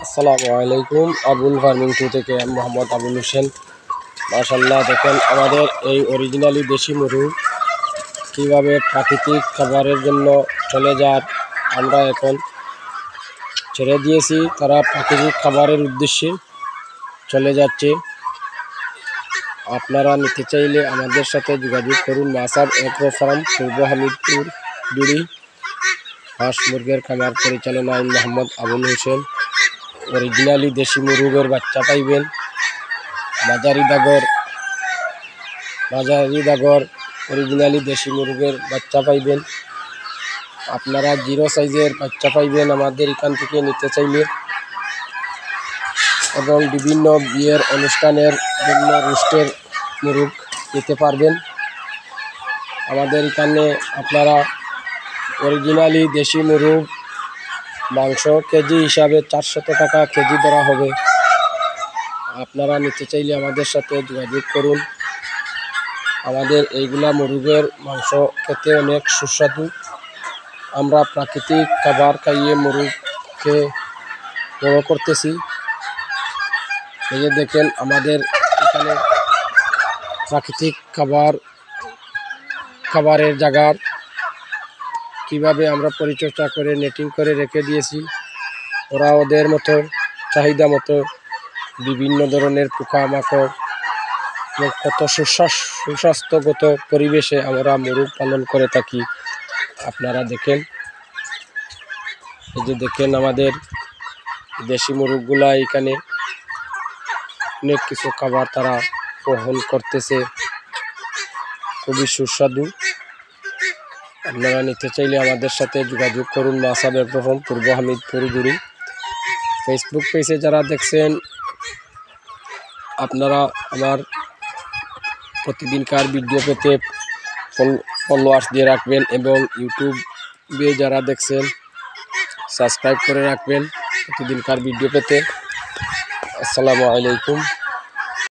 আসসালামু আলাইকুম। Abul farming two থেকে আমি মোহাম্মদ আবুল হোসেন। মাশাআল্লাহ, দেখেন আমাদের এই অরিজিনালি দেশি মুরগ কীভাবে প্রাকৃতিক খাবারের জন্য চলে যার আমরা এখন ছেড়ে দিয়েছি। তারা প্রাকৃতিক খাবারের উদ্দেশ্যে চলে যাচ্ছে। আপনারা নিতে চাইলে আমাদের সাথে যোগাযোগ করুন। মাসাব এগ্রো ফার্ম, পূর্ব হামিদপুর, দুড়ি। হাঁস মুরগের খামার পরিচালনায় মোহাম্মদ আবুল হোসেন। অরিজিনালি দেশি মুরগের বাচ্চা পাইবেন। মাঝারি দাগর অরিজিনালি দেশি মুরগের বাচ্চা পাইবেন। আপনারা জিরো সাইজের বাচ্চা পাইবেন আমাদের এখান থেকে নিতে চাইলে, এবং বিভিন্ন বিয়ের অনুষ্ঠানের জন্য রোস্টের মুরগ নিতে পারবেন। আমাদের এখানে আপনারা অরিজিনালি দেশি মুরগ মাংস কেজি হিসাবে 400 টাকা কেজি ধরা হবে। আপনারা নিতে চাইলে আমাদের সাথে যোগাযোগ করুন। আমাদের এইগুলা মুরগের মাংস খেতে অনেক সুস্বাদু। আমরা প্রাকৃতিক খাবার খাইয়ে মুরগকে বড় করতেছি। এই যে দেখেন আমাদের এখানে প্রাকৃতিক খাবারের জায়গার কিভাবে আমরা পরিচর্যা করে নেটিং করে রেখে দিয়েছি। ওরা ওদের মতো চাহিদা মতো বিভিন্ন ধরনের পোকামাকড় এবং কত সুস্বাস্থ্যগত পরিবেশে আমরা মুরগ পালন করে থাকি। আপনারা দেখেন, এই যে দেখেন আমাদের দেশি মুরগগুলা এখানে অনেক কিছু খাবার তারা গ্রহণ করতেছে, খুবই সুস্বাদু। আপনারা নিতে চাইলে আমাদের সাথে যোগাযোগ করুন। মাসাব এগ্রো ফার্ম, পূর্ব হামিদপুর, দুড়ি। ফেসবুক পেজে যারা দেখছেন আপনারা আমার প্রতিদিনকার ভিডিও পেতে ফলোয়ার্স দিয়ে রাখবেন, এবং ইউটিউবে যারা দেখছেন সাবস্ক্রাইব করে রাখবেন প্রতিদিনকার ভিডিও পেতে। আসসালামু আলাইকুম।